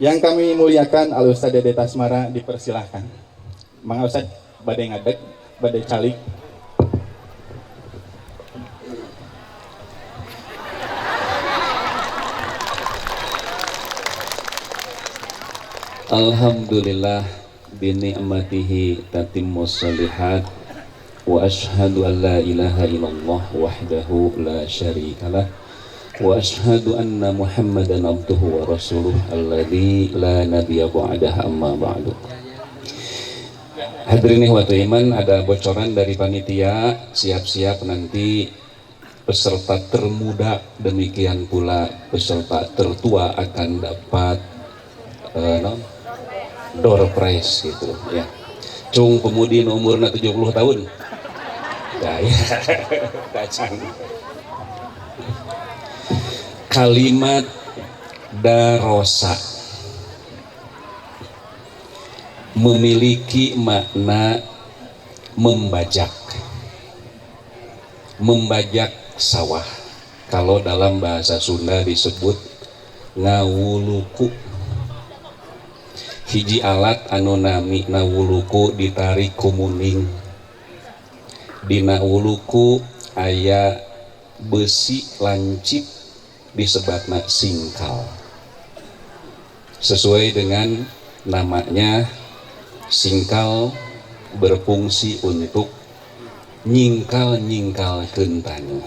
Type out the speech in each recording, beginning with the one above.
Yang kami muliakan Al Ustadz Dede Tasmara dipersilahkan. Mang Ustadz badai ngadeg, badai calik. Alhamdulillah bini'matihi tatimmus shalihat wa ashhadu an la ilaha illallah wahdahu la syarikalah wa ashhadu anna Muhammadan abduhu wa rasuluh alladzi la nabiyya ba'dahu amma ba'du. Hadirin ikhwatul iman, ada bocoran dari panitia, siap-siap nanti peserta termuda demikian pula peserta tertua akan dapat door prize gitu ya. Cung pemudi umurnya 70 tahun. Ya, kacang. Kalimat darosa memiliki makna membajak. Membajak sawah. Kalau dalam bahasa Sunda disebut ngawuluku. Hiji alat anu nami nawuluku ditarik kumuning. Di nawuluku aya besi lancip disebatna singkal. Sesuai dengan namanya, singkal berfungsi untuk nyingkal-nyingkalkeun taneuh,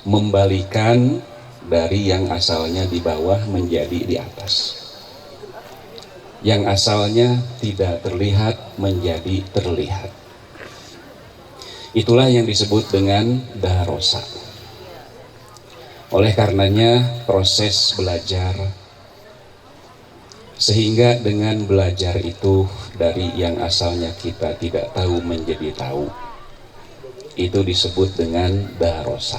membalikan dari yang asalnya di bawah menjadi di atas, yang asalnya tidak terlihat menjadi terlihat. Itulah yang disebut dengan darosa. Oleh karenanya proses belajar, sehingga dengan belajar itu dari yang asalnya kita tidak tahu menjadi tahu, itu disebut dengan darosa.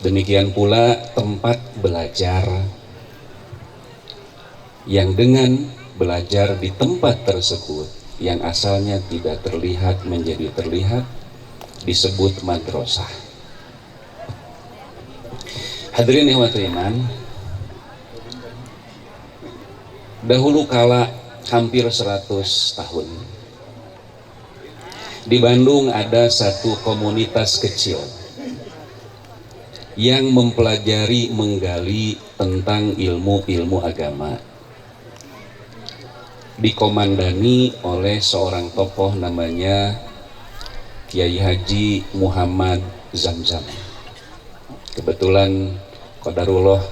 Demikian pula tempat belajar yang dengan belajar di tempat tersebut yang asalnya tidak terlihat menjadi terlihat disebut madrasah. Hadirin ikhwatul iman, dahulu kala hampir 100 tahun di Bandung ada satu komunitas kecil yang mempelajari menggali tentang ilmu-ilmu agama, dikomandani oleh seorang tokoh namanya Kiai Haji Muhammad Zamzam. Kebetulan qadarullah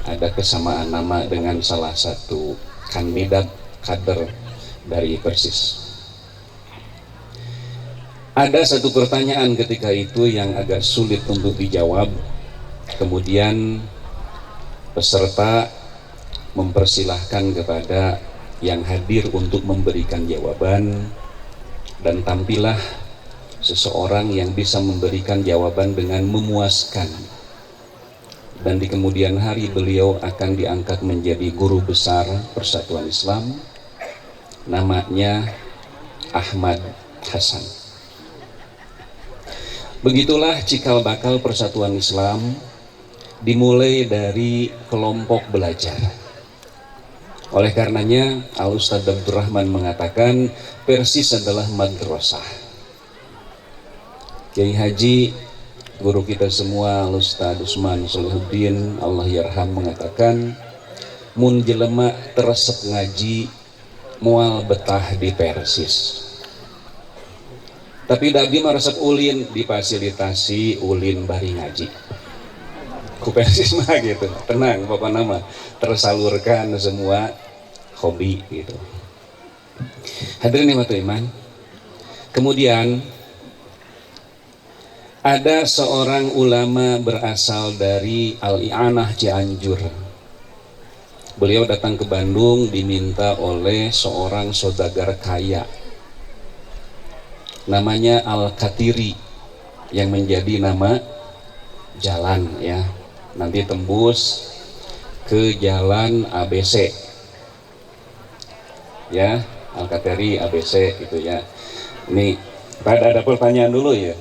ada kesamaan nama dengan salah satu kandidat kader dari Persis. Ada satu pertanyaan ketika itu yang agak sulit untuk dijawab. Kemudian peserta mempersilahkan kepada yang hadir untuk memberikan jawaban, dan tampillah seseorang yang bisa memberikan jawaban dengan memuaskan, dan di kemudian hari beliau akan diangkat menjadi guru besar Persatuan Islam, namanya Ahmad Hasan. Begitulah cikal bakal Persatuan Islam, dimulai dari kelompok belajar. Oleh karenanya Al Ustadz Abdurrahman mengatakan Persis adalah madrasah. Kiai Haji guru kita semua Al Ustadz Usman Solihuddin Allah yarham mengatakan, mun jelema teresep ngaji mual betah di Persis. Tapi dabi mah resep ulin difasilitasi ulin bari ngaji. Ku Persis mah gitu, tenang pokoknya mah tersalurkan semua hobi gitu. Hadirin ikhwatul iman, kemudian ada seorang ulama berasal dari Al-I'anah Cianjur. Beliau datang ke Bandung diminta oleh seorang saudagar kaya namanya Al-Katiri, yang menjadi nama jalan ya. Nanti tembus ke jalan ABC ya, Al-Katiri ABC gitu ya. Ini ada pertanyaan dulu ya.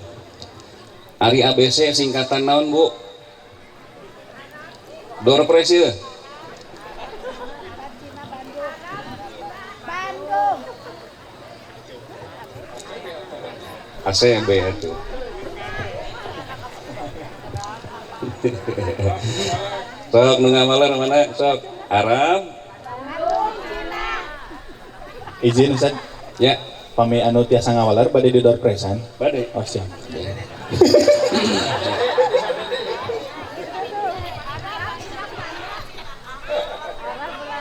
Ari ABC singkatan naon Bu? Door prize ya? AC B itu. Sok nu ngamalar mana sok Arab. Izin Ustaz, Ya, pami anu tiasa ngawalar bade di door presan. bade. Oh siap.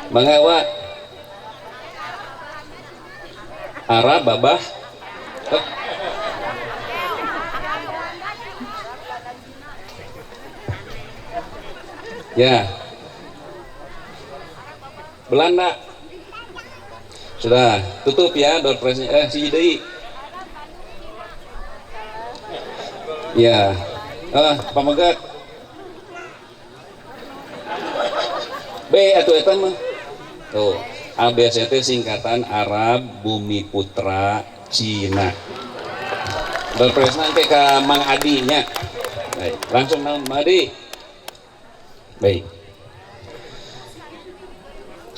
Mangga wa Arab babah. Eh, Ya. Belanda. Sudah, tutup ya door prize-nya. Si Deui. Ya. Pamegat. B atuh eta mah. Tuh, ABCT singkatan Arab Bumi Putra Cina. Door prize-na ke ka Mang Adi nya. Baik, langsung Mang Adi. Baik.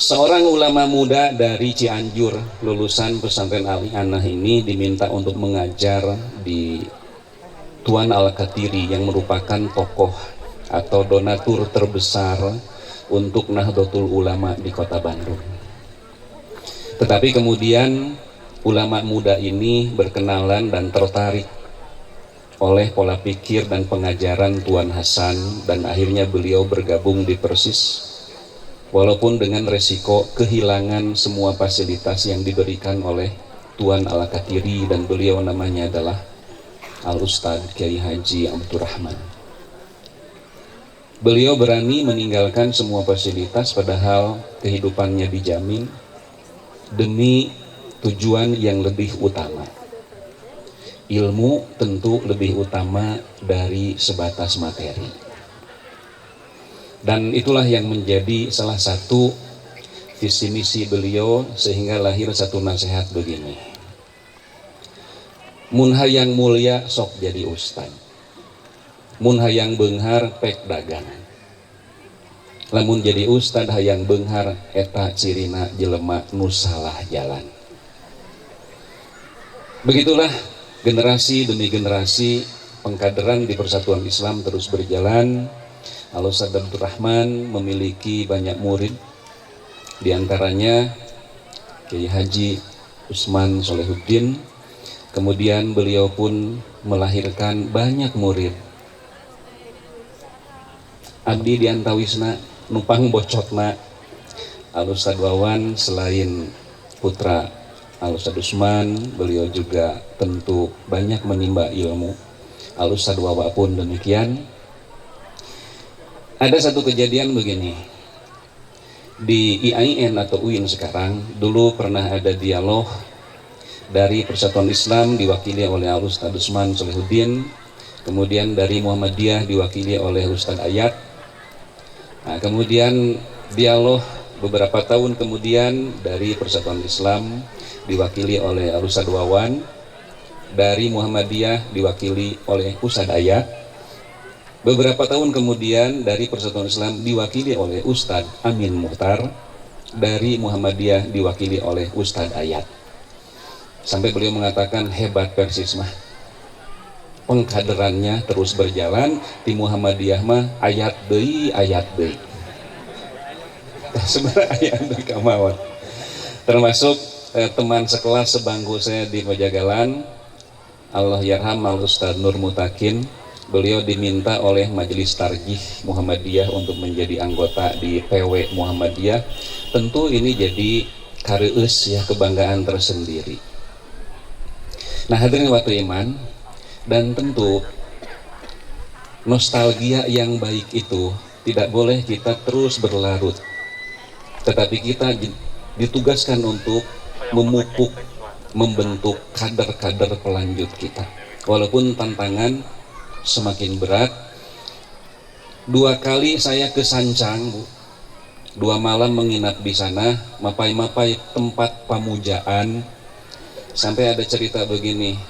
Seorang ulama muda dari Cianjur, lulusan pesantren Al-Ianah ini diminta untuk mengajar di Tuan Al-Katiri yang merupakan tokoh atau donatur terbesar untuk Nahdlatul Ulama di kota Bandung. Tetapi kemudian ulama muda ini berkenalan dan tertarik oleh pola pikir dan pengajaran Tuan Hasan dan akhirnya beliau bergabung di Persis. Walaupun dengan resiko kehilangan semua fasilitas yang diberikan oleh Tuan Al-Katiri dan beliau namanya adalah Al-Ustadz Kiai Haji Abdurrahman. Beliau berani meninggalkan semua fasilitas padahal kehidupannya dijamin demi tujuan yang lebih utama. Ilmu tentu lebih utama dari sebatas materi. Dan itulah yang menjadi salah satu visi misi beliau sehingga lahir satu nasihat begini. Mun hayang mulia sok jadi ustad. Mun hayang beunghar pek dagang. Lamun jadi ustad hayang beunghar eta cirina jelema nu salah jalan. Begitulah generasi demi generasi pengkaderan di Persatuan Islam terus berjalan. Al-Ustadz Abdurrahman memiliki banyak murid, diantaranya Kiai Haji Usman Solehuddin. Kemudian beliau pun melahirkan banyak murid. Abdi diantawisna numpang bocotna Al-Ustadz Wawan selain putra Al-Ustadz Usman, beliau juga tentu banyak menimba ilmu. Al-Ustadz Wawa pun demikian. Ada satu kejadian begini, di IAIN atau UIN sekarang, dulu pernah ada dialog dari Persatuan Islam diwakili oleh Al-Ustadz Usman Solehuddin, kemudian dari Muhammadiyah diwakili oleh Ustadz Ayat. Nah, kemudian dialog beberapa tahun kemudian dari Persatuan Islam diwakili oleh Al-Ustadz Wawan, dari Muhammadiyah diwakili oleh Ustadz Ayat. Beberapa tahun kemudian dari Persatuan Islam diwakili oleh Ustadz Amin Muhtar, dari Muhammadiyah diwakili oleh Ustadz Ayat. Sampai beliau mengatakan hebat Persis mah, pengkaderannya terus berjalan, di Muhammadiyah mah ayat deui ayat deui. Sebenarnya ayat deui kamawat. Termasuk teman sekelas sebangku saya di Pejagalan, Allah yarham Al Ustadz Nur Mutakin. Beliau diminta oleh Majelis Tarjih Muhammadiyah untuk menjadi anggota di PW Muhammadiyah. Tentu ini jadi kareus ya, kebanggaan tersendiri. Nah, hadirin waktu iman, dan tentu nostalgia yang baik itu tidak boleh kita terus berlarut, tetapi kita ditugaskan untuk memupuk, membentuk kader-kader pelanjut kita. Walaupun tantangan semakin berat. 2 kali saya ke Sancang, Bu. 2 malam menginap di sana, mapai-mapai tempat pamujaan. Sampai ada cerita begini,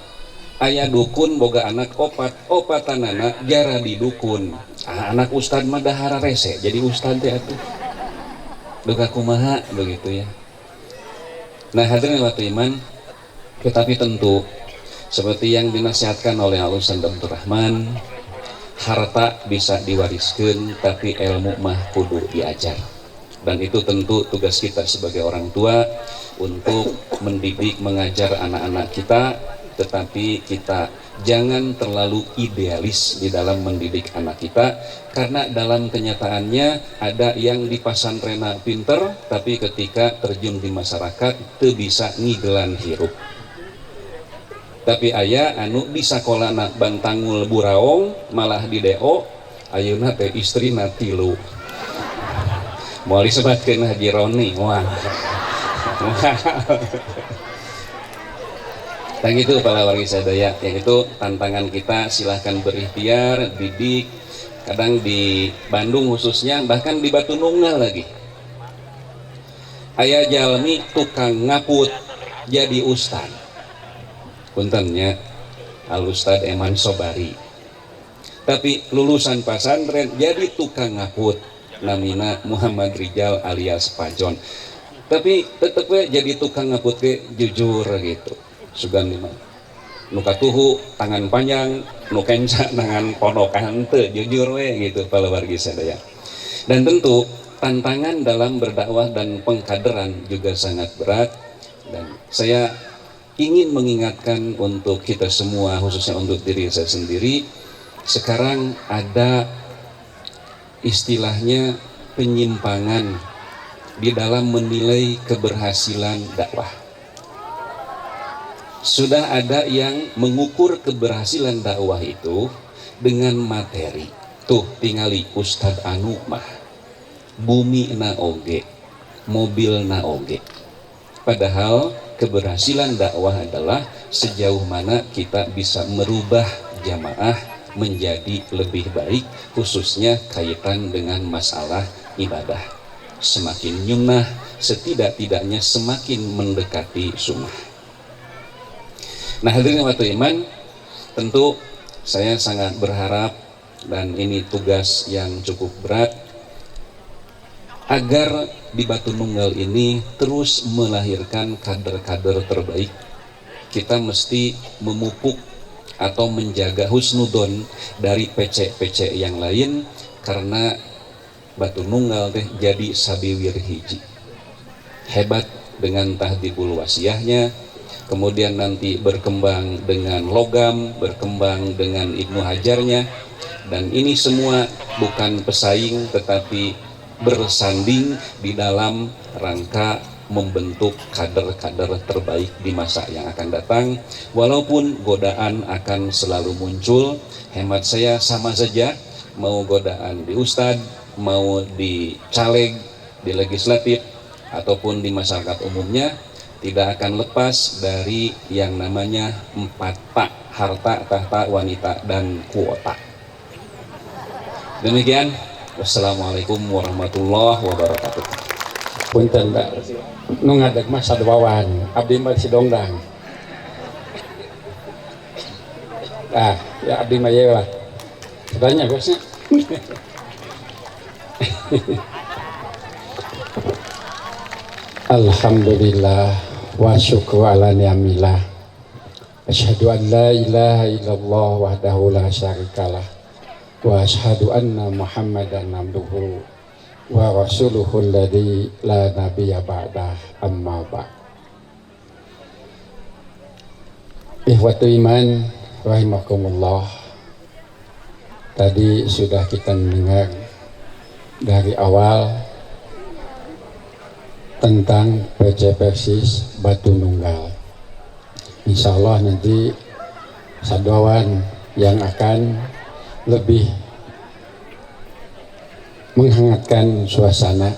aya dukun boga anak opatanana jara di dukun. Anak ustad mah dahara rese jadi ustad teh atuh. Duka kumaha begitu ya. Nah, hadirin waktu iman, tetapi tentu Seperti yang dinasihatkan oleh Al-Ustaz Abdul Rahman, harta bisa diwariskan tapi ilmu mah kudu diajar. Dan itu tentu tugas kita sebagai orang tua untuk mendidik, mengajar anak-anak kita, tetapi kita jangan terlalu idealis di dalam mendidik anak kita, karena dalam kenyataannya ada yang di pasantren pinter tapi ketika terjun di masyarakat teu bisa ngigelan hirup. Tapi aya anu di sakolana bantangul buraong malah di DO, ayeuna teh istrina 3. Mau disebutkeun Haji Roni, wah. Dan itu para wargi sadaya, yang itu tantangan kita. Silahkan berikhtiar, didik. Kadang di Bandung khususnya, bahkan di Batu Nunggal lagi, aya jalmi tukang ngaput jadi ustad. Puntennya Al Ustad Eman Sobari, tapi lulusan pesantren jadi tukang ngaput, namina Muhammad Rijal alias Pajon. Tapi tetep jadi tukang ngaput ke jujur gitu. Sugan lima nuka tuhu tangan panjang, nu kenca tangan ponokan teu jujur we gitu para wargi sadaya. Dan tentu tantangan dalam berdakwah dan pengkaderan juga sangat berat, dan saya ingin mengingatkan untuk kita semua, khususnya untuk diri saya sendiri. Sekarang ada istilahnya penyimpangan di dalam menilai keberhasilan dakwah. Sudah ada yang mengukur keberhasilan dakwah itu dengan materi. Tuh tingali Ustadz anu mah bumi na oge, mobil na oge. Padahal keberhasilan dakwah adalah sejauh mana kita bisa merubah jamaah menjadi lebih baik, khususnya kaitan dengan masalah ibadah. Semakin nyunah, setidak-tidaknya semakin mendekati sunnah. Nah, hadirin waktu iman, tentu saya sangat berharap, dan ini tugas yang cukup berat, agar di Batu Nunggal ini terus melahirkan kader-kader terbaik. Kita mesti memupuk atau menjaga husnudon dari PC-PC yang lain, karena Batu Nunggal teh jadi sabiwir hiji. Hebat dengan tahdibul wasiyahnya, kemudian nanti berkembang dengan logam, berkembang dengan Ibnu Hajarnya, dan ini semua bukan pesaing tetapi bersanding di dalam rangka membentuk kader-kader terbaik di masa yang akan datang. Walaupun godaan akan selalu muncul, hemat saya sama saja, mau godaan di ustad, mau di caleg, di legislatif, ataupun di masyarakat umumnya, tidak akan lepas dari yang namanya 4 tak, harta, tahta, wanita, dan kuota. Demikian, wassalamualaikum warahmatullahi wabarakatuh. Punten Mbak, nu ngadeg mah sadewawan, abdi mah si dongdang. Ya abdi mah ye lah. Tanya bosnya. Alhamdulillah wa syukru ala ni'amillah. Asyhadu an la ilaha illallah wahdahu la syarikalah. Wa asyhadu anna Muhammadan abduhu wa rasuluhu alladzi la nabiyya ba'dah, amma ba'd. Ikhwatu iman rahimakumullah, tadi sudah kita mendengar dari awal tentang PC Persis Batu Nunggal. Insya Allah nanti sadawan yang akan lebih menghangatkan suasana.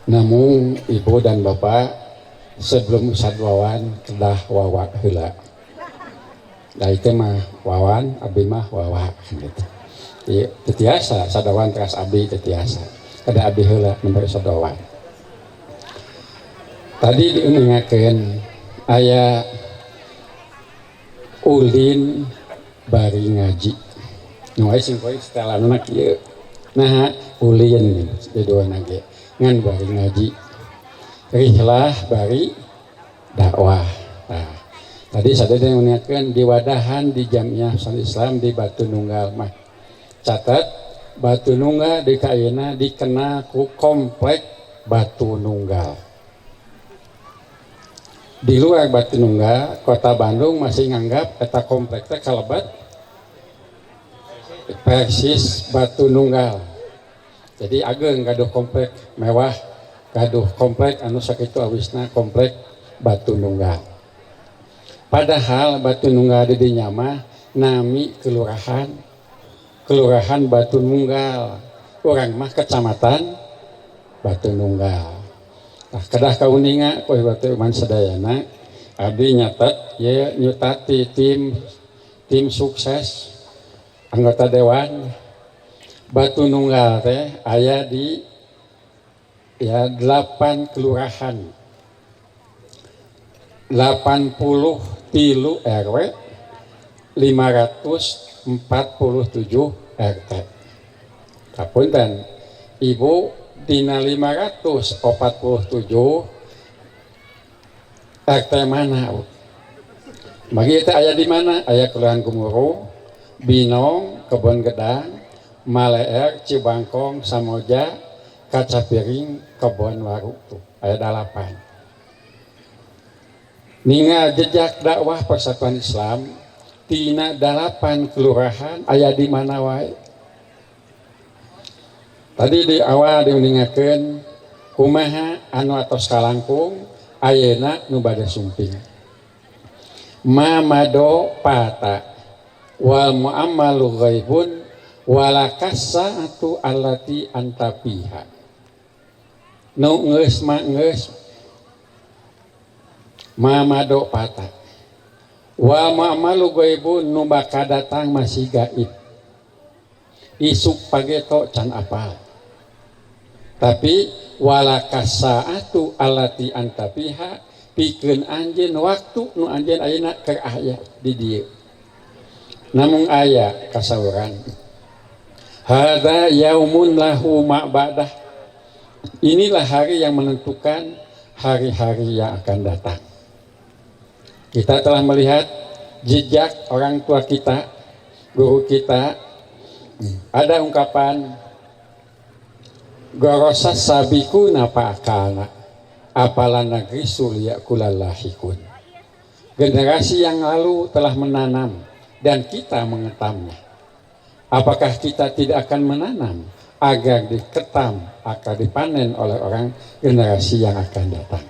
Namun ibu dan bapak sebelum sadwawan kedah wawa heula. Da itu mah wawan, abdi mah wawa gitu. Ieu tetiasa sadawan teras abdi tetiasa. Kada abdi heula nembe sadawan. Tadi diingatkan aya ulin bari ngaji. Nu aya sing poe setelanna kieu. Nah, ulin didoana ge ngan bari ngaji. Rihlah bari dakwah. Nah, Tadi saya mengingatkan di wadahan di Jamiah Islam di Batu Nunggal mah. Catat Batu Nunggal di kaina dikenal ku komplek Batu Nunggal. Di luar Batu Nunggal, Kota Bandung masih nganggap eta kompleknya kalebat persis Batu Nunggal. Jadi ageng gaduh komplek mewah, gaduh komplek anu sakitu awisna komplek Batu Nunggal. Padahal Batu Nunggal di dinya mah nami kelurahan Batu Nunggal, orang mah kecamatan Batu Nunggal. Nah, kedah kauninga koe batu man sadayana abdi nyatet ye nyutati tim sukses anggota dewan Batu Nunggal teh aya di 8 kelurahan 83 RW 547 RT. Kapunten Ibu dina 547 RT mana? Bagi itu aya di mana? Aya Kelurahan Gumuru, Binong, Kebon Gedang, Maleer, Cibangkong, Samoja, Kacapiring, Kebon Waru tuh. Aya 8. Ningal jejak dakwah Persatuan Islam tina 8 kelurahan aya di mana wae. Tadi di awal diuningakeun kumaha anu atos kalangkung ayeuna nu bade sumping. Mamado pata wal mu'ammalu ghaibun wala kasatu allati antapiha. Nu geus mah geus mamado pata wa ma'malu ghaibun nu bakal datang masih gaib isuk pageto can apal tapi wala kasaatu allati antapiha pikeun anjeun waktu nu anjeun ayeuna keur aya di dieu namun aya kasauran hadza yaumun lahu ma'badah inilah hari yang menentukan hari-hari yang akan datang. Kita telah melihat jejak orang tua kita, guru kita. Ada ungkapan gorosas sabiku napa akana apalah negeri surya kulalahikun. Generasi yang lalu telah menanam dan kita mengetamnya. Apakah kita tidak akan menanam agar diketam akan dipanen oleh orang generasi yang akan datang?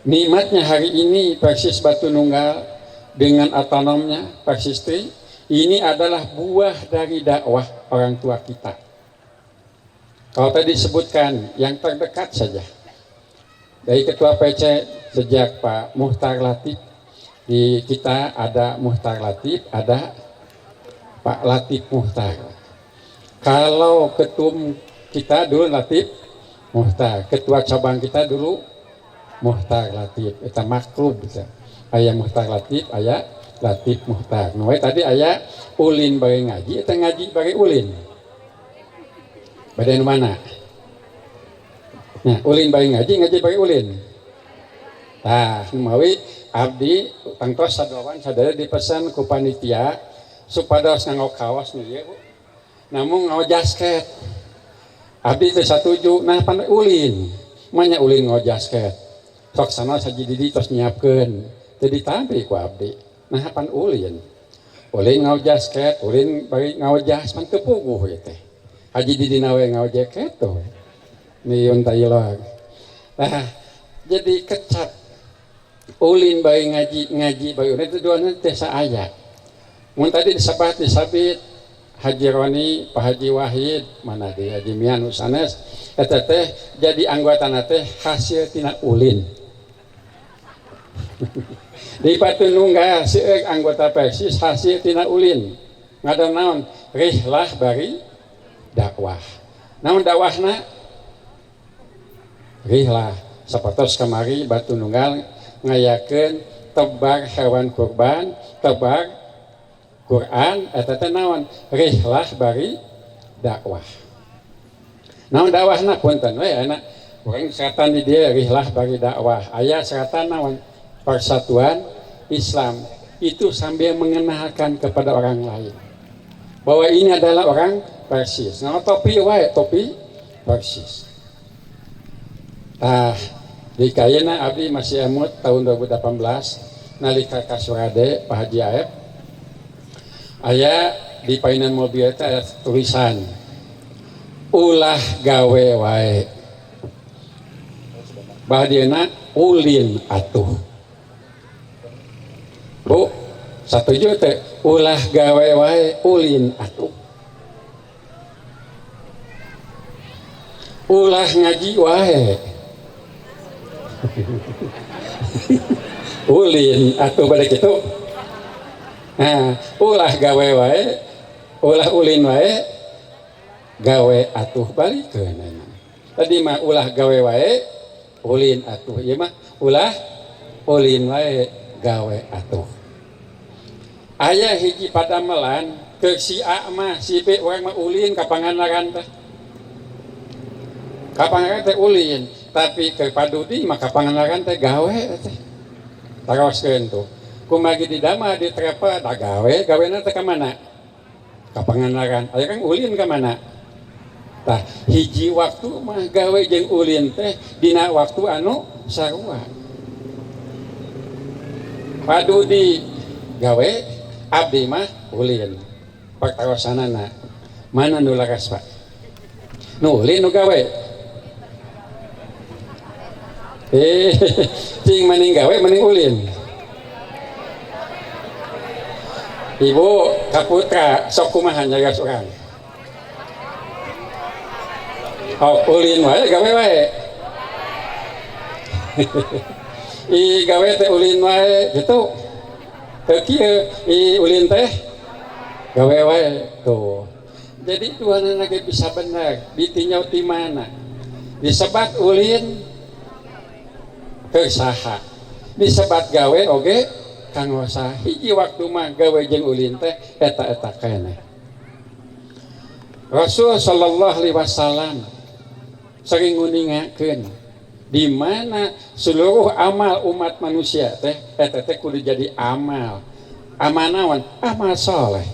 Nikmatnya hari ini persis Batu Nunggal dengan otonomnya persistri ini adalah buah dari dakwah orang tua kita. Kalau tadi disebutkan yang terdekat saja dari ketua PC sejak Pak Muhtar Latif di kita ada Muhtar Latif, ada Pak Latif Muhtar. Kalau ketum kita dulu Latif Muhtar, ketua cabang kita dulu Muhtar Latif, itu maklub bisa. Ayah Muhtar Latif, ayah Latif Muhtar. Nah, tadi ayah ulin bagi ngaji, itu ngaji bagi ulin. Badan mana? Nah, ulin bagi ngaji, ngaji bagi ulin. Nah, mawi abdi tangtos sadawan sadaya dipesan ku panitia supados nganggo kaos nih ya, Bu. Namun ngao jasket. Abdi teh satuju, nah pan ulin. Manya ulin ngao jasket. Sok sana saji didi tos nyiapkeun teu ditampi ku abdi nah pan ulin ngau jasket ulin bagi ngau jas pan teu puguh ieu teh haji didi nawe ngau jaket tuh niun tailog nah jadi kecap ulin bagi ngaji bagi ulin itu duana teh saaya mun tadi disebat disabit Haji Roni, Pak Haji Wahid, mana di Haji Mian sanes eta teh jadi anggotana teh hasil tina ulin. Di Batu Nunggal seueur anggota persis hasil tina ulin. Ngadan naon? Rihlah bari dakwah. Naon dakwahna? Rihlah sapertos kamari Batu Nunggal ngayakeun tebar hewan kurban, tebar Quran eta teh naon? Rihlah bari dakwah. Naon dakwahna punten we anak urang seratan di dieu rihlah bari dakwah. Aya seratan naon? Persatuan Islam itu sambil mengenalkan kepada orang lain bahwa ini adalah orang Persis. Nah, topi wae, topi Persis. Di kayana abdi masih emut tahun 2018 nalika kasurade Pak Haji Aep aya di painan mobil itu ada tulisan ulah gawe wae badieuna ulin atuh. Bu, satuju teh ulah gawe wae ulin atuh. Ulah ngaji wae. Ulin atuh bade kitu. Nah, ulah gawe wae, ulah ulin wae, gawe atuh balikeun. Tadi mah ulah gawe wae, ulin atuh. Ieu mah ulah ulin wae, gawe atuh. Aya hiji padamelan ke si A mah si B urang mah ulin ka pangandaran teh. Ka pangandaran teh ulin, tapi ke padudi mah ka pangandaran teh gawe teh. Taroskeun tuh. Kumagi di dama di trepa da gawena teh ka mana? Ka pangandaran. Aya kan ulin ka mana? Tah hiji waktu mah gawe jeung ulin teh dina waktu anu sarua. Padudi gawe abdi mah ulin. Paktarosanana mana nu laras Pak? Nu ulin nu gawe. Cing maning gawe maning ulin. Ibu kaputra sok kumaha nyagas urang. Oh ulin wae gawe wae. I gawe teh ulin wae gitu. Teu kieu i ulin teh gawe wae tuh. Jadi Tuhan lagi bisa benar ditinjau di mana. Disebat ulin ke saha. Disebat gawe oge kanggo saha. Hiji waktu mah gawe jeung ulin teh eta-eta keneh. Rasul sallallahu alaihi wasallam sering nguningakeun di mana seluruh amal umat manusia teh eta teh kudu jadi amal. Amal naon? Amal saleh.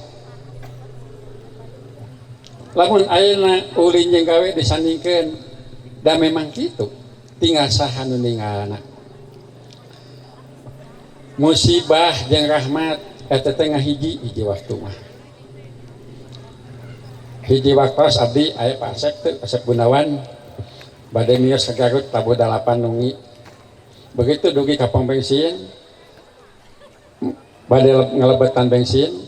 Lamun ayeuna ulin jeung gawe disandingkeun da memang kitu. Tinggal saha nu ningalna. Musibah jeung rahmat eta teh ngahiji hiji waktu mah. Hiji waktu abdi aya Pak Asep teh Asep Gunawan bade miyos ka Garut tabu 8 nungi. Begitu dugi ka pom bensin bade ngelebetan bensin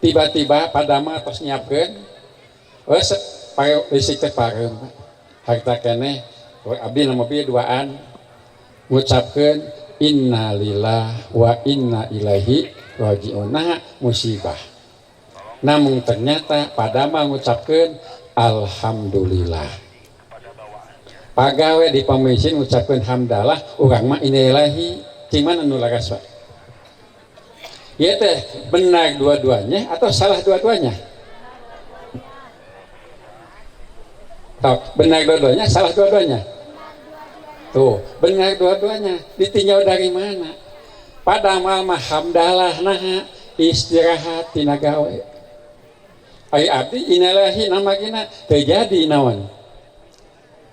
tiba-tiba padama tos nyiapkeun geus pae listrik teh pareum harta keneh abdi na mobil duaan ngucapkeun innalillahi wa inna ilaihi raji'un. Nah musibah namun ternyata padama ngucapkeun alhamdulillah. Pagawe di pembensin ngucapkeun hamdalah urang mah innalillahi cing mana nu laras Pak? Ieu teh benar dua-duanya atau salah dua-duanya? Benar dua-duanya, salah dua-duanya? Tuh, benar dua-duanya. Ditinjau dari mana? Padahal mah hamdalah nah istirahat tina gawe. Ai abdi innalillahi namagina terjadi naon?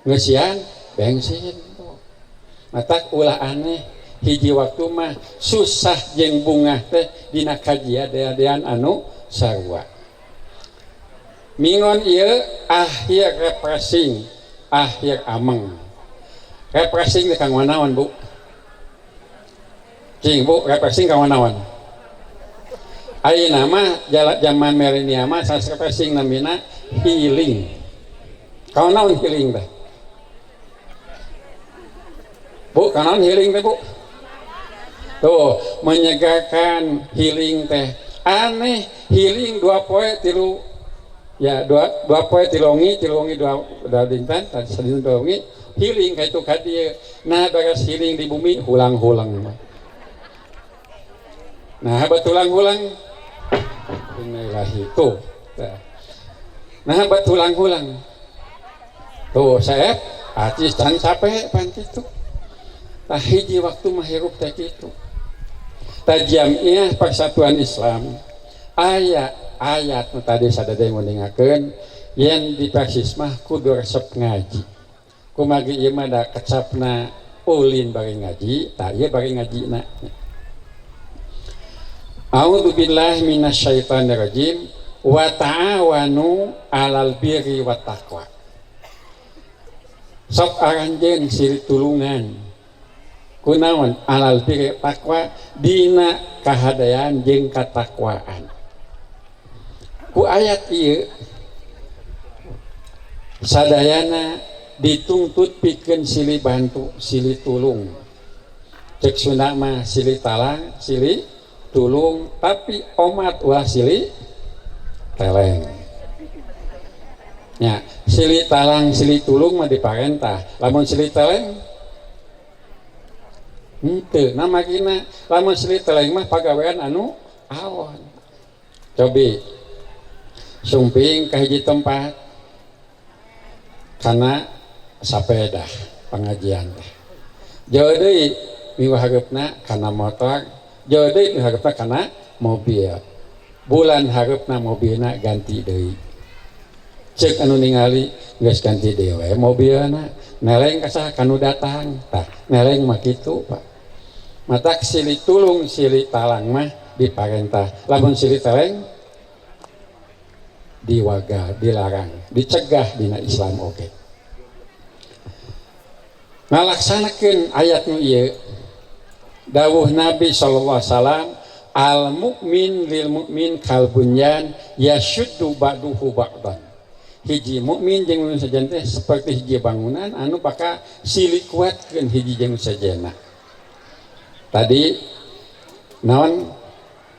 Ngeusian bensin tuh. Matak ulah aneh hiji waktu mah susah jeung bungah teh dina kajian anu sarua. Mingon ieu akhir refreshing, akhir ameng. Refreshing teh kanggo naon, Bu? Cing, Bu, refreshing kanggo naon? Ayeuna mah zaman milenial mah sas refreshing namina healing. Kanggo naon healing teh? Bu, kanggo naon healing teh, Bu? Tuh, menyegarkan healing teh. Aneh, healing 2 poe 3 ya 2 poe 3 wengi 2 dinten tadi sadina 2 wengi healing kaitu ka dieu. Nah beres healing di bumi hulang-hulang. Nah betulang-hulang innalillahi tuh. Nah betulang-hulang. Tuh saya acis can capek pan kitu. Tah hiji waktu mah hirup teh kitu. Jamiah Persatuan Islam ayat tadi sadade nguningakeun yen di Persis mah kudu resep ngaji. Kumagi ieu mah da kecapna ulin bari ngaji, tah ieu bari ngajina. A'udzubillahi minasyaitonir rajim wa ta'awanu 'alal birri wat taqwa. Sok aranjeun silih tulungan kunaon 'alal birri taqwa dina kahadayan jeung katakwaan. Ku ayat ieu sadayana dituntut pikeun silih bantu silih tulung. Cek Sunda mah silih talang silih tulung, tapi omat ulah silih teleng. Ya, silih talang silih tulung mah diparentah. Lamun silih teleng henteu namagina. Lamun silih teleng mah pagawean anu awon. Cobi sumping ka hiji tempat kana sapeda pengajian teh. Jauh deui minggu hareupna kana motor, jauh deui minggu hareupna kana mobil. Bulan hareupna mobilna ganti deui. Cek anu ningali geus ganti deui we mobilna, neleng ka saha kanu datang. Tah, neleng mah kitu, Pak. Matak silih tulung silih talang mah diparentah. Lamun silih teleng diwaga, dilarang, dicegah dina Islam oge. Ngalaksanakeun ayat nu ieu dawuh Nabi sallallahu alaihi wasallam, al mukmin lil mukmin kal bunyan yashuddu ba'duhu ba'dan. Hiji mukmin jeung nu sajen teh seperti hiji bangunan anu bakal silih kuatkeun hiji jeung sajena. Tadi naon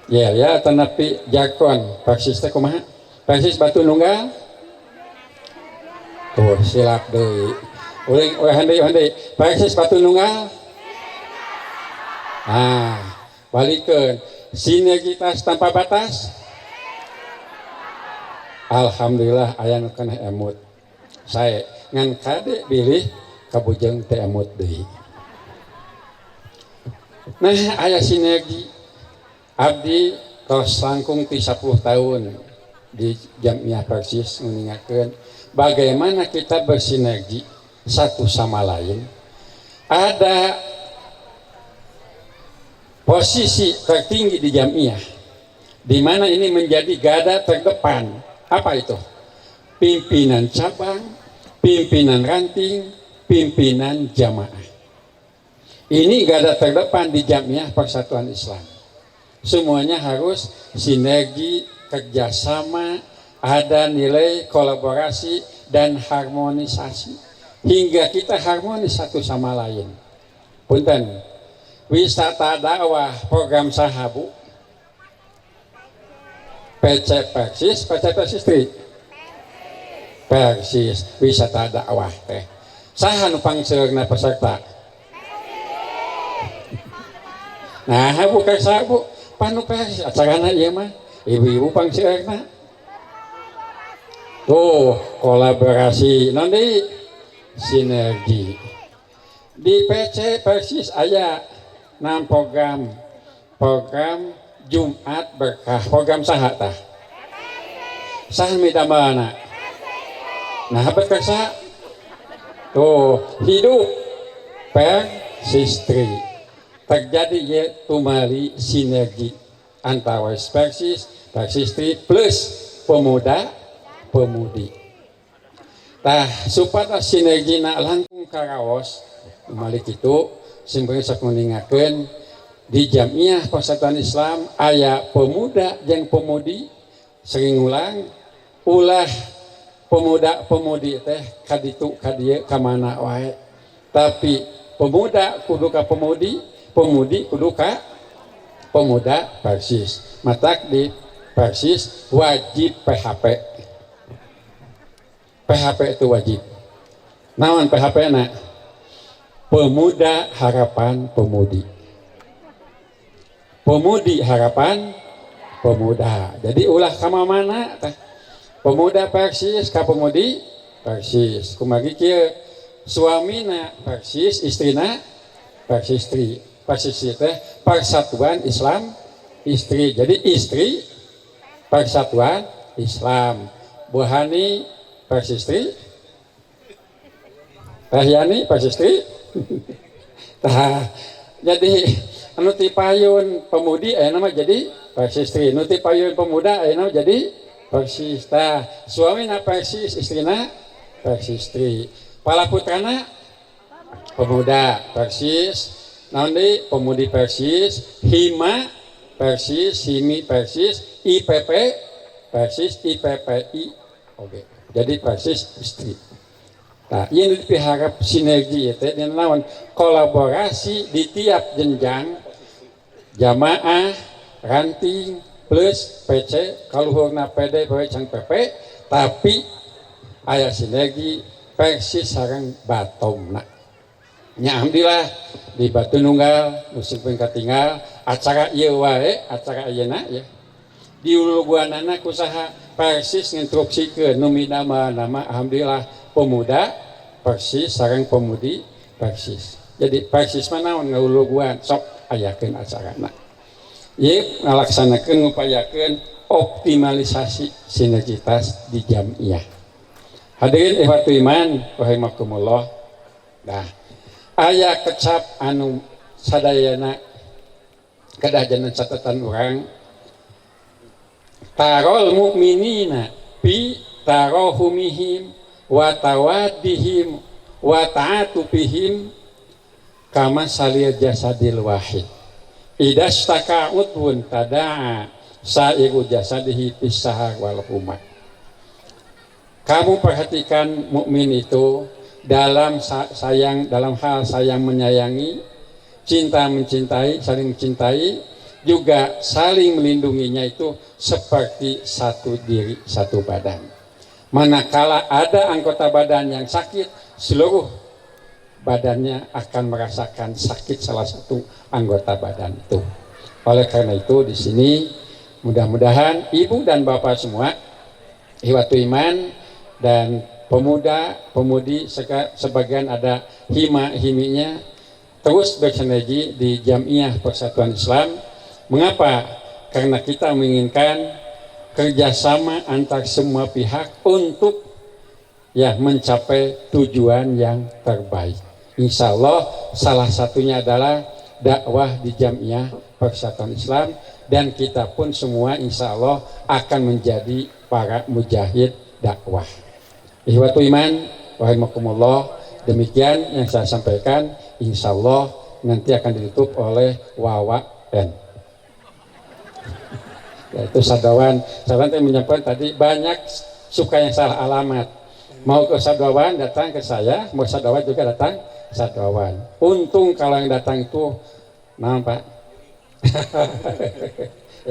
ya tanapi jakon Persis teh kumaha? Persis batu nunggal. Tuh silap deui. Uling handai Persis batu nunggal. Balikeun sinergitas tanpa batas. Alhamdulillah aya nu keneh emut. Sae ngan kade bilih kabujeng teh emut deui. Nah, aya sinergi. Abdi tos langkung ti 10 tahun di Jamiah Persis nguningakeun bagaimana kita bersinergi satu sama lain. Ada posisi tertinggi di Jamiah di mana ini menjadi garda terdepan. Apa itu? Pimpinan cabang, pimpinan ranting, pimpinan jamaah. Ini garda terdepan di Jamiah Persatuan Islam. Semuanya harus sinergi, kerjasama, ada nilai kolaborasi dan harmonisasi hingga kita harmonis satu sama lain. Punten, wisata dakwah program sahabu PC Persis tri Persis wisata dakwah teh saha nu pangseurna peserta. Nah, bukan sahabu panu Persis acarana ieu mah ibu-ibu pangseurna. Tuh kolaborasi nanti sinergi di PC Persis aya 6 program Jumat Berkah. Program saha tah? Saha midamana? Nah, berkah saha? Tuh hidup Persistri. Terjadi ya tumali sinergi antara Persis, Persistri plus pemuda pemudi. Tah supaya sinergina langkung karaos malik itu simpel sok nguningakeun di Jamiah Persatuan Islam aya pemuda jeung pemudi sering ulang ulah pemuda pemudi teh kaditu kadieu ka mana wae, tapi pemuda kudu ka pemudi, pemudi kudu ka pemuda Persis. Matak di Persis wajib PHP. PHP itu wajib. Naon PHP na? Pemuda Harapan Pemudi. Pemudi Harapan Pemuda. Jadi ulah kama mana teh? Pemuda Persis ka pemudi Persis. Kumagi kieu suamina Persis, istrina Persistri. persistri teh persatuan Islam istri. Jadi istri persatuan Islam. Bu Hani persistri, Teh Yani persistri. Tah jadi anu ti payun pemudi aya nama jadi persistri, nu ti payun pemuda aya nama jadi persis. Tah suamina persis, istrina persistri. Pala putrana pemuda persis, naon deui pemudi persis, hima persis, himi persis, IPP persis, IPPI. Oke. Jadi persis istri. Nah, ini diharap sinergi itu dan lawan kolaborasi di tiap jenjang jamaah, ranting, plus PC, kaluhurna PD, cang PP, tapi aya sinergi persis sareng batomna. Nya alhamdulillah di Batu Nunggal musim tinggal acara ieu wae, acara ayeuna ya. Di uluguanana kusaha persis nginstruksikeun nu midama nama alhamdulillah pemuda persis sareng pemudi persis. Jadi persis mana ngauluguan sok ayakeun acarana. Ieu ngalaksanakeun ngupayakeun optimalisasi sinergitas di jamiah. Hadirin ikhwatu iman rahimakumullah. Nah, aya kecap anu sadayana kedah jangan catatan orang tarol mukminina fi tarohumihim wa tawaddihim wa ta'atufihim kama salir jasadil wahid idastaka udwun tada'a sa'iru jasadihi pisahar wal umat. Kamu perhatikan mukmin itu dalam sayang, dalam hal sayang menyayangi, cinta mencintai, saling mencintai, juga saling melindunginya itu seperti satu diri, satu badan. Manakala ada anggota badan yang sakit, seluruh badannya akan merasakan sakit salah satu anggota badan itu. Oleh karena itu di sini mudah-mudahan ibu dan bapak semua, ikhwatu iman dan pemuda, pemudi sebagian ada hima-himinya terus bersinergi di Jamiah Persatuan Islam. Mengapa? Karena kita menginginkan kerjasama antar semua pihak untuk ya mencapai tujuan yang terbaik. Insya Allah salah satunya adalah dakwah di Jamiah Persatuan Islam dan kita pun semua insya Allah akan menjadi para mujahid dakwah. Ikhwatu iman rahimakumullah, demikian yang saya sampaikan, insya Allah nanti akan ditutup oleh Wawa N. Yaitu Sadawan. Saya menyampaikan tadi banyak suka yang salah alamat. Mau ke Sadawan datang ke saya, mau Sadawan juga datang Sadawan. Untung kalau yang datang itu, nah Pak,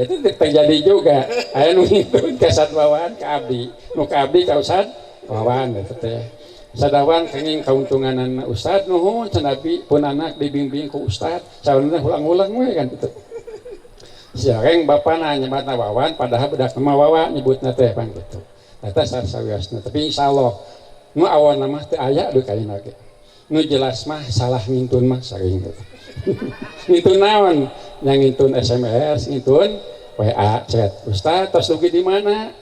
itu terjadi juga. Ayo nunggu ke Sadawan ke Abdi, nu ke Abdi ke Ustad. Wawan itu teh Sadawan kenging kauntungan Ustad nuhun cendapi pun anak dibimbing ku Ustad saurna ulang-ulang we kan gitu. Sareng bapana nyebatna Wawan padahal bedak nama Wawa nyebutna teh pan gitu. Eta sawiasna tapi insyaallah nu awana mah teu aya deuk ayeuna ge. Nu jelas mah salah ngintun mah sering gitu. Ngintun naon? Yang ngintun SMS, ngintun WA chat. Ustad tos dugi di mana?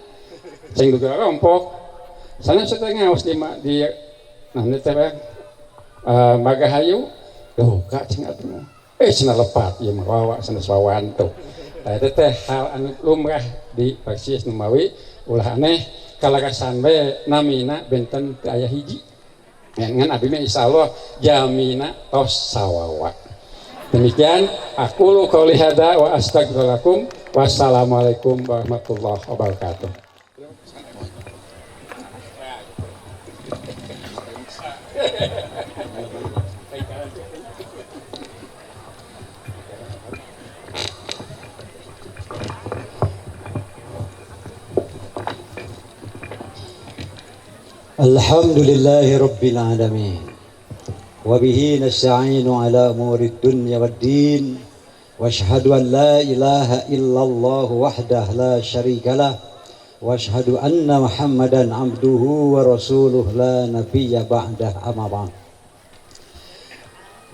Ceng dugi rompok. Sana setengah ngawas di nanti teh Magahayu, loh kak cing atuh, cenah lepat ya mawawa sana sawan tuh. Itu teh hal anu lumrah di Persis Numawi, ulah aneh kalakasan we namina benten teu aya hiji. Ngan abdi mah insyaallah jamina tos sawawa. Demikian aqulu qouli hadza wa astaghfirullakum wassalamualaikum warahmatullahi wabarakatuh. Alhamdulillahi Rabbil Alamin wa bihi nasta'inu ala umuri dunya waddin wa ashhadu an la ilaha illallah wahdah la syarikalah wa ashhadu anna Muhammadan abduhu wa rasuluh la nabiyya ba'dah amma ba'd.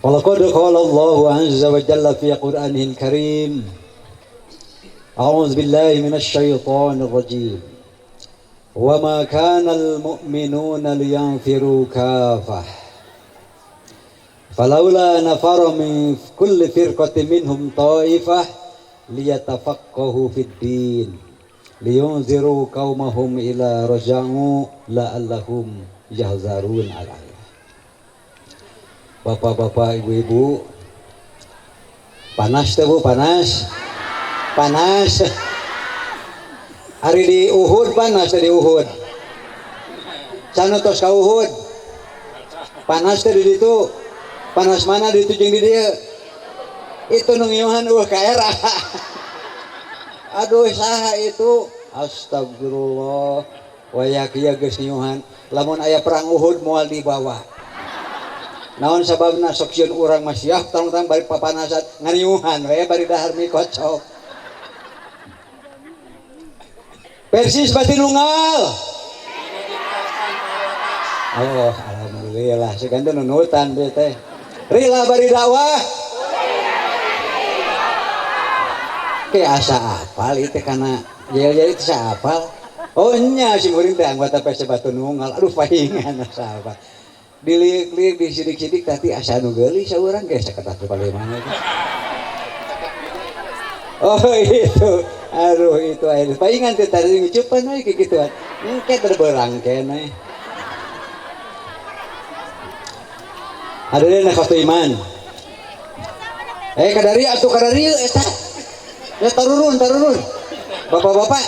Walaqad qala Allahu azza wa jalla fi Qur'anil Karim. A'udzu billahi minasy syaithanir rajim. Wa ma kana al-mu'minuna liyanfiru kafah. Falaula nafara min kulli firqatin minhum ta'ifah liyatafaqahu fid din liyunziru qaumahum ila raja'u la'allahum yahzarun alaihi. Bapak-bapak, ibu-ibu, panas teh Bu, panas. Hari di Uhud panas teh di Uhud. Sana tos ka Uhud. Panas teh di ditu. Panas mana di ditu jeung di dieu? Itu nu ngieuhan ka era. Aduh saha itu? Astagfirullah. Waya kieu geus ngieuhan. Lamun aya perang Uhud moal dibawa. Naon sababna sok sieun urang mah siap tang-tang bari papanasan ngariuhan we bari dahar mi kocok. Persis Batin Unggal. Oh, alhamdulillah seganti nunutan be teh. Rila bari dakwah. Ke asa apal ieu teh kana jadi teh apal. Oh nya si muring teh anggota PS Batin Unggal. Aduh pahingan asa apal. Dililik di sidik-sidik tadi asa nu geuli saurang ge saketat paling mana itu. Oh itu. Aduh itu air. Paingan teh tadi ngucupan we kikituan. Engke terberang keneh. Hadirin khotbah iman. Kadari atuh kadari eta. Ya tarurun. Bapak-bapak.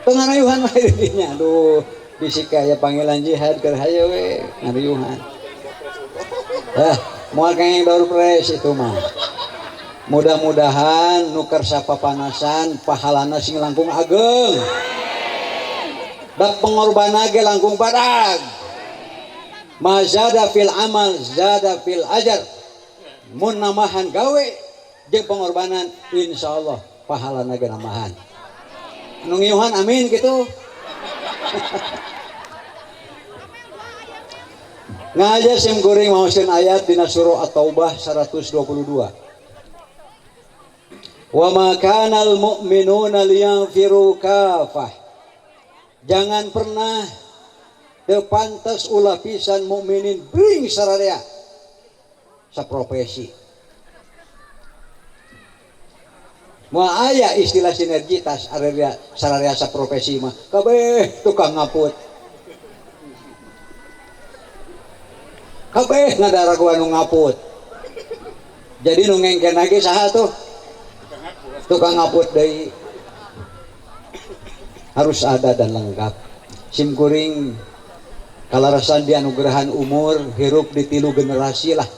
Tengah rayuhan mah dinya. Aduh. Bisik kaya panggilan jihad keur hayo we ngariuhan. Moal kengeng door pres itu mah. Mudah-mudahan nu kersa papanasan pahalana sing langkung ageng. Da pengorbanan ge langkung badag. Mazada fil amal zada fil ajar. Mun namahan gawe jeung pengorbanan insyaallah pahalana ge namahan. Nu ngieuhan amin kitu. Ngajar sim goreng mauskeun ayat dina surah At-Taubah 122. Wa ma kana al-mu'minuna liyanfiru kafah. Jangan pernah teu pantes ulah pisan mukminin bring sararea saprofesi. Moal aya istilah sinergitas area sararea saprofesi mah kabeh tukang ngaput. Kabeh ngadaraguan nu ngaput. Jadi nu ngengken lagi saha tuh? Tukang ngaput deui. Harus ada dan lengkap. Sim kuring kalarasan dianugerahan umur hirup di 3 generasi lah.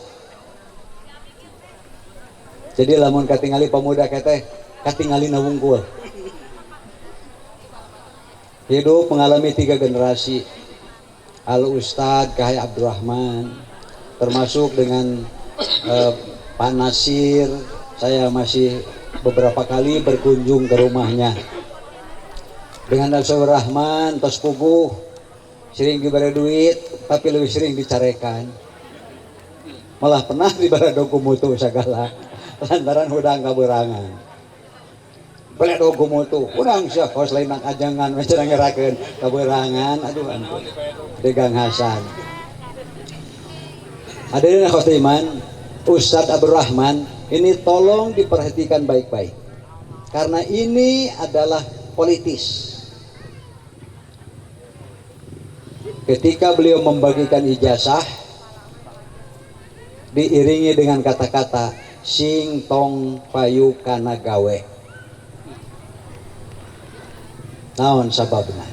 Jadi lamun katingali pemuda keteh katingali nawungkul. Hidup mengalami 3 generasi. Al Ustad Kahai Abdurrahman, termasuk dengan Pak Nasir. Saya masih beberapa kali berkunjung ke rumahnya. Dengan Abdul Rahman, tos puguh, sering diberi duit, tapi lebih sering dicarekan. Malah pernah diberi dokumentu segala, lantaran hudang kaberangan. Boleh dokumentu, urang sia kos lain nang ajangan, macam ngerakeun kaberangan, aduh ampun. Degang Hasan. Hadirin khotiman, Ustadz Abdurrahman, ini tolong diperhatikan baik-baik. Karena ini adalah politis. Ketika beliau membagikan ijazah, diiringi dengan kata-kata sing tong payu kana gawe. Naon sababna?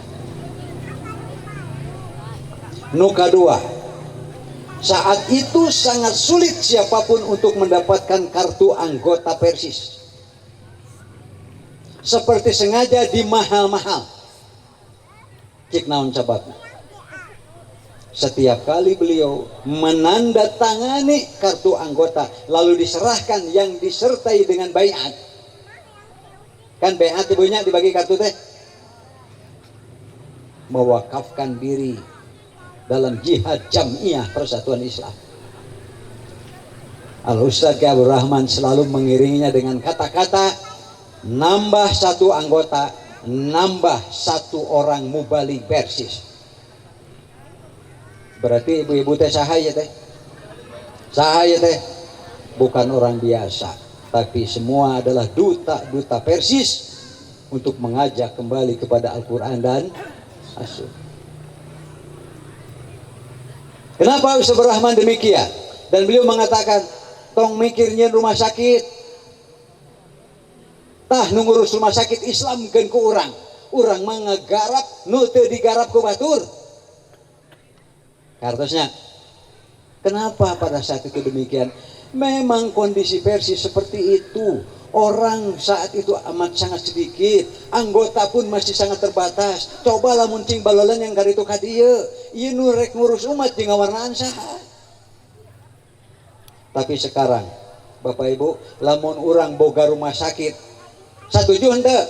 Nu kadua, saat itu sangat sulit siapapun untuk mendapatkan kartu anggota Persis. Seperti sengaja di mahal-mahal. Cik naon sababna? Setiap kali beliau menandatangani kartu anggota lalu diserahkan yang disertai dengan baiat. Kan baiat ibunya dibagi kartu teh. Mewakafkan diri dalam jihad jamiah persatuan Islam. Al Ustadz Ki Abdul Rahman selalu mengiringinya dengan kata-kata nambah satu anggota, nambah satu orang mubalik persis. Berarti ibu-ibu teh sahaya teh, sahaya teh bukan orang biasa, tapi semua adalah duta-duta persis untuk mengajak kembali kepada Al-Quran dan As-Sunnah. Kenapa Ustaz Rahman demikian? Dan beliau mengatakan, tong mikirnya rumah sakit, tah ngurus rumah sakit Islam gen ku urang mengagarap nu teu digarap ku batur. Kartosnya, kenapa pada saat itu demikian? Memang kondisi Persis seperti itu. Orang saat itu amat sangat sedikit, anggota pun masih sangat terbatas. Coba lamun cing balolan yang kari itu kadieu, ieu nu rek ngurus umat jeung ngawarnaan saha. Tapi sekarang, Bapak Ibu, lamun orang boga rumah sakit, setuju henteu?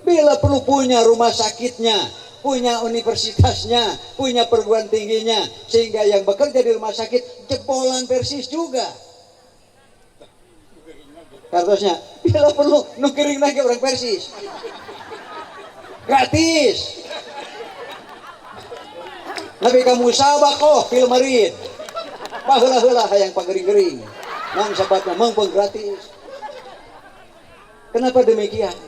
Bila perlu punya rumah sakitnya, punya universitasnya, punya perguruan tingginya, sehingga yang bekerja di rumah sakit jebolan Persis juga. Kartosnya, bila perlu nukiring lagi orang Persis, gratis. Nabi kamu sabako filmarin, paheula-heula hayang pagering-gering, nang sabatna mengpeng gratis. Kenapa demikian?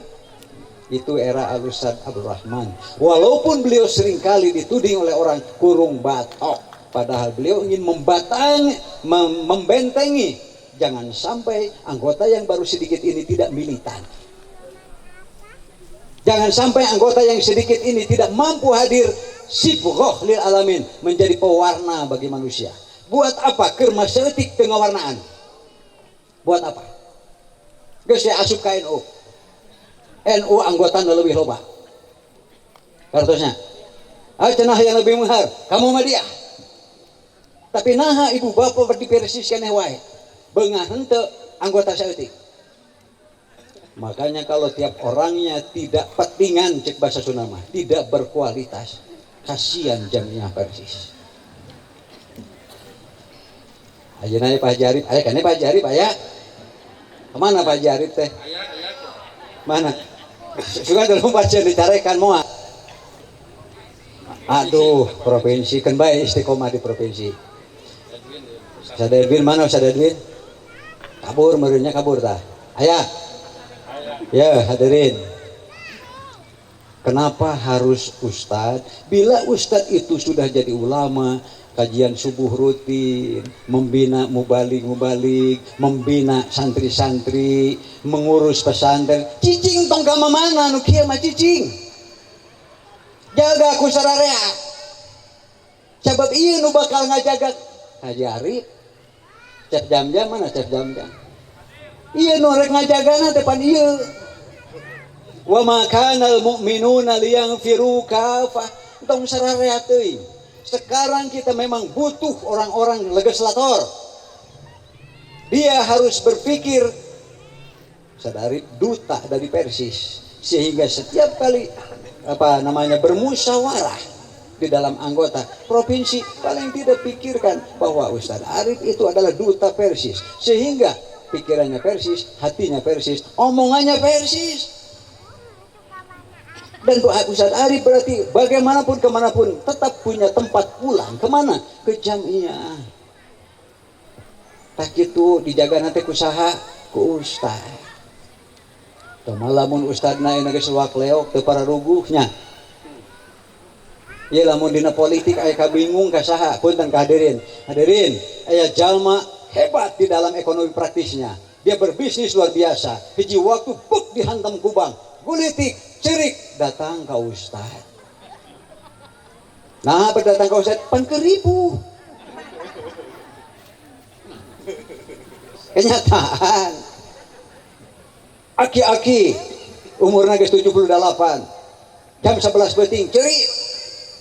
Itu era Al-Ustadz Abdul Rahman. Walaupun beliau seringkali dituding oleh orang kurung batok, padahal beliau ingin membentengi, jangan sampai anggota yang baru sedikit ini tidak militan. Jangan sampai anggota yang sedikit ini tidak mampu hadir sibghoh lil alamin, menjadi pewarna bagi manusia. Buat apa keur maseutik teu ngawarnaan? Buat apa? Geus asup ka NU anggota lebih loba. Kartosnya, cenah yang lebih mahar, kamu mah dia. Tapi naha ibu bapak berdi Persis keneh wae. Beungah henteu anggota saeutik. Makanya kalau tiap orangnya tidak petingan, cek bahasa Sunda mah, tidak berkualitas, kasihan jamiah Persis. Ayeuna Pak Jarib, aya kana Pak Jarib aya. Kemana Pak Jarib teh? Mana? Juga dalam baca ditarekan moal. Aduh, provinsi kan baik istiqomah di provinsi. Sadedwin mana Sadedwin? Kabur merenya kabur tah. Aya. Ya, hadirin. Kenapa harus ustad? Bila ustad itu sudah jadi ulama, kajian subuh rutin, membina mubalik, membina santri-santri, mengurus pesantren. Cicing tong ka mana nu kieu mah cicing. Jaga ku sararea. Sebab ieu nu bakal ngajaga Haji Arif. Cep jam-jam mana cep jam-jam. Ieu nu rek ngajagana depan ieu. Wa ma kana al mu'minuna liyaghfiru kafah. Tong sararea teuing. Sekarang kita memang butuh orang-orang legislator. Dia harus berpikir sadari duta dari Persis, sehingga setiap kali bermusyawarah di dalam anggota provinsi paling tidak pikirkan bahwa Ustadz Arif itu adalah duta Persis, sehingga pikirannya Persis, hatinya Persis, omongannya Persis. Dan Ustadz Arif berarti bagaimanapun kemanapun tetap punya tempat pulang. Kemana? Ke jamiah. Tak itu dijaga nanti kusaha ku Ustadz. Malamun Ustadz naik nage suwak leok te para ruguhnya. Iya lamun dina politik aya kabingung kasaha. Punten kehadirin. Hadirin, aya jalma hebat di dalam ekonomi praktisnya. Dia berbisnis luar biasa. Hiji waktu buk dihantam kubang. Gulitik, cerik, datang ke Ustadz. Nah, berdatang ke Ustadz, pan ke ribu. Kenyataan. Aki-aki, umurnya ke 78. Jam 11 beting, cerik.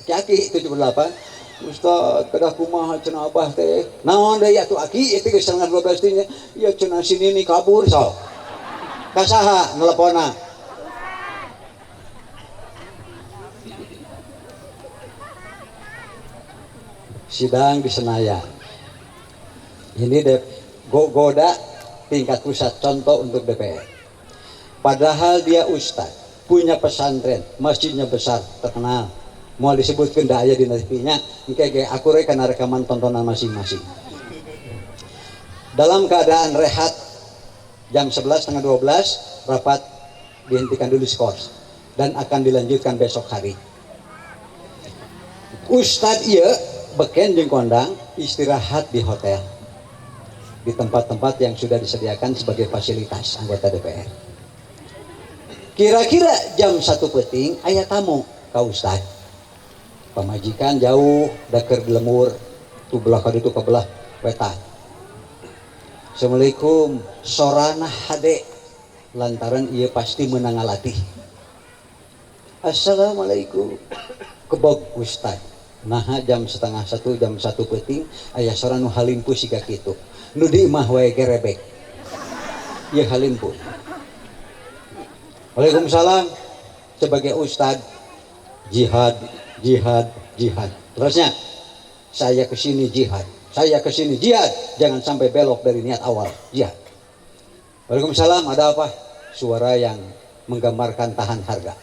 Aki-aki 78. Ustadz, kedah kumaha cenah abah teh. Naon deui atuh aki, itu geus 12 tingnya. Ya cenah sini nih kabur sok. Kasaha neleponna? Sidang di Senayan. Ini goda tingkat pusat, contoh untuk DPR. Padahal dia ustadz, punya pesantren, masjidnya besar, terkenal. Mau disebutkan daya di TV-nya, kayak aku karena rekaman tontonan masing-masing. Dalam keadaan rehat, jam 11.30 rapat dihentikan dulu skors dan akan dilanjutkan besok hari. Ustadz iya beken jeung kondang istirahat di hotel, di tempat-tempat yang sudah disediakan sebagai fasilitas anggota DPR. Kira-kira jam 1 peting aya tamu ka Ustad. Pamajikan jauh daker di lemur tu belah kaditu ka belah wetan. Assalamualaikum, sorana hade lantaran ia pasti menang latih. Assalamualaikum, kebog Ustad. Nah jam 12:30 jam 1 peting aya sorana nu halimpu siga kitu. Nu di imah wae gerebek. Ieu halimpu. Waalaikumsalam. Sebagai ustad, jihad. Terusnya, saya kesini jihad, saya kesini jihad. Jangan sampai belok dari niat awal, jihad. Waalaikumsalam, ada apa? Suara yang menggambarkan tahan harga.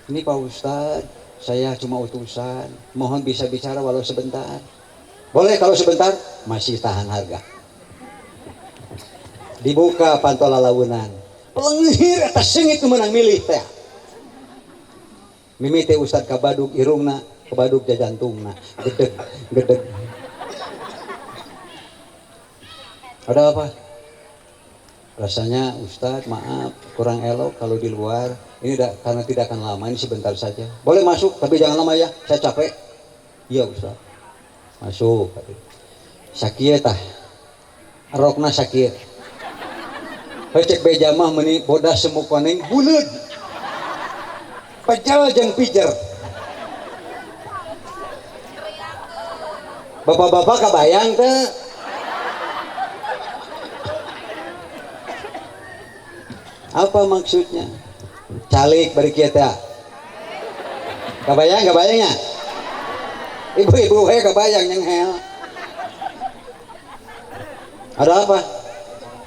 Ini Pak Ustad, saya cuma utusan. Mohon bisa bicara walau sebentar. Boleh kalau sebentar, masih tahan harga. Dibuka pantola lawunan. Pelengir atas sengit menang milih teh. Mimiti Ustad kabadug irungna, kabadug jajantungna, gedeg. Ada apa? Rasanya Ustad maaf kurang elok kalau di luar. Ini karena tidak akan lama, ini sebentar saja. Boleh masuk tapi jangan lama ya, saya capek. Iya Ustad. Masuk. Sakit tah. Rokna sakit. Cek bejamah meni bodas semu koneng buleud. Pejal jeung pijer. Bapak-bapak kabayang teh? Apa maksudnya? Calik bari kieu teh. Kabayangnya? Ibu-ibu we kabayang yang hel. Ada apa?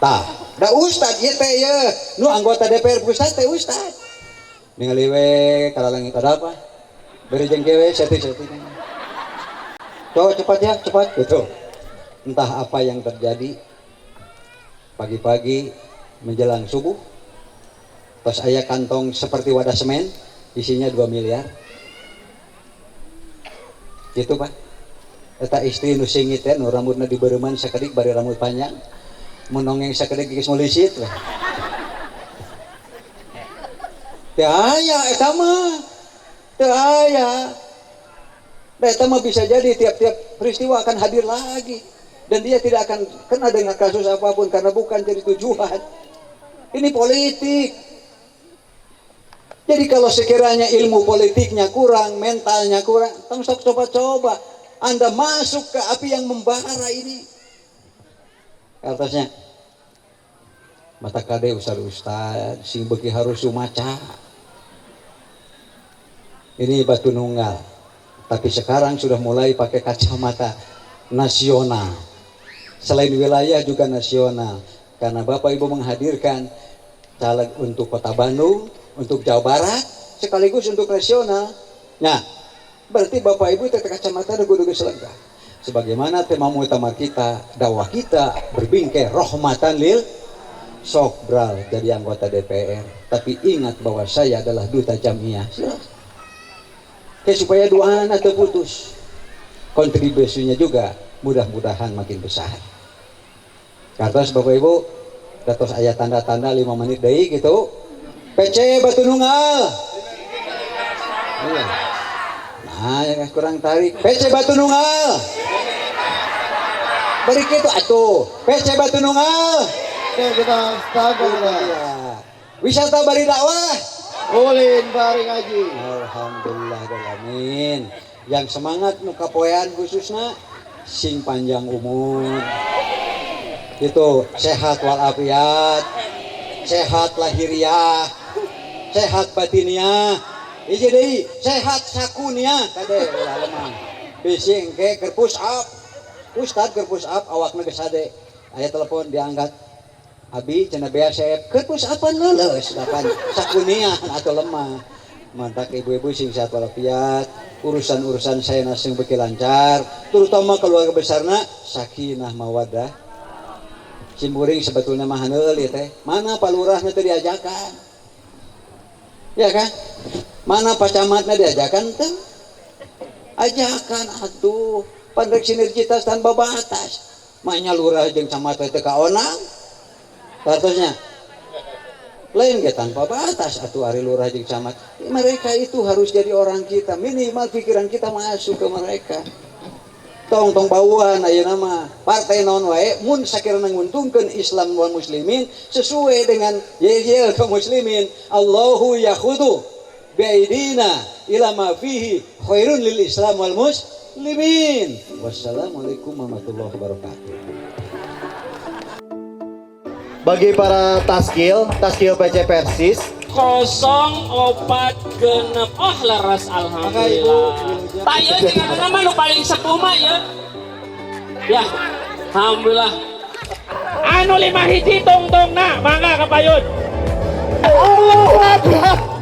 Tah, da ustad ieu teh ye, nu anggota DPR pusat teh ustad. Ningali we kalalangit ada apa? Beri jeung we setting. Coba cepat ya, cepat gitu. Entah apa yang terjadi pagi-pagi menjelang subuh. Terus aya kantong seperti wadah semen, isinya 2 miliar. Gitu Pak. Eta istri nu singit teh nu rambutna dibeureman sakedik bari rambut panjang. Menongeng sakedik geus mulisit lah. Teu aya eta mah. Teu aya. Eta mah bisa jadi tiap-tiap peristiwa akan hadir lagi dan dia tidak akan kena dengan kasus apapun karena bukan jadi tujuan. Ini politik. Jadi kalau sekiranya ilmu politiknya kurang, mentalnya kurang, tong sok coba-coba Anda masuk ke api yang membara ini. Atasnya mata kade ustad sing beki harus sumaca. Ini batu nunggal. Tapi sekarang sudah mulai pakai kacamata nasional. Selain wilayah juga nasional. Karena Bapak Ibu menghadirkan caleg untuk Kota Bandung, untuk Jawa Barat, sekaligus untuk nasional. Nah, berarti Bapak Ibu tetap kacamata dugu-dugu selengkap. Sebagaimana tema muktamar kita, dakwah kita berbingkai rahmatan lil sok bral jadi anggota DPR. Tapi ingat bahwa saya adalah duta jamiah. Supaya doa atau putus. Kontribusinya juga mudah-mudahan makin besar. Kartos Bapak Ibu, datos ayat tanda-tanda 5 menit deui gitu. PC batu nunggal. Iya. Nah, ya kurang tarik. PC batu nunggal. Bari kitu atuh. PC batu nunggal. Kita sabar. Wisata bari dakwah. Ulin bari ngaji. Alhamdulillah alamin. Yang semangat nu kapoean khususna sing panjang umur. Itu sehat walafiat. Sehat lahiriah. Sehat batiniah. Hiji deui sehat sakunia kade lemah. Bisi engke keur push up. Ustad keur push up awakna geus hade. Aya telepon diangkat. Abi cenah bea sep keur push upan leuleus dapan sakunian atau lemah. Mantak ibu-ibu sing sehat walafiat, urusan-urusan saya sing beuki lancar, terutama keluarga besarna sakinah mawaddah. Simburing sebetulnya mah haneul ieu teh. Mana Pak Lurahna teh diajakan? Ya kan? Mana Pak Camatna diajakan teh? Ajakan atuh, pan rek sinergitas tanpa batas. Maknya lurah jeung camat teh kaonang. Artinya lain ge tanpa batas atuh ari lurah jeung camat. Mereka itu harus jadi orang kita, minimal pikiran kita masuk ke mereka. Tong bauan ayeuna mah partai naon wae mun sakirana nguntungkeun Islam wal muslimin sesuai dengan yel kaum muslimin, Allahu yakhudu biaidina ila ma fihi khairun lil Islam wal muslimin. Wassalamualaikum warahmatullahi wabarakatuh. Bagi para taskil PC Persis 04 oh leres alhamdulillah. Tayo jangan nama lu paling sepuh mah ya. Ya, alhamdulillah. Anu 5 hiji tong-tong na, mangga kapayun. Allahu Akbar.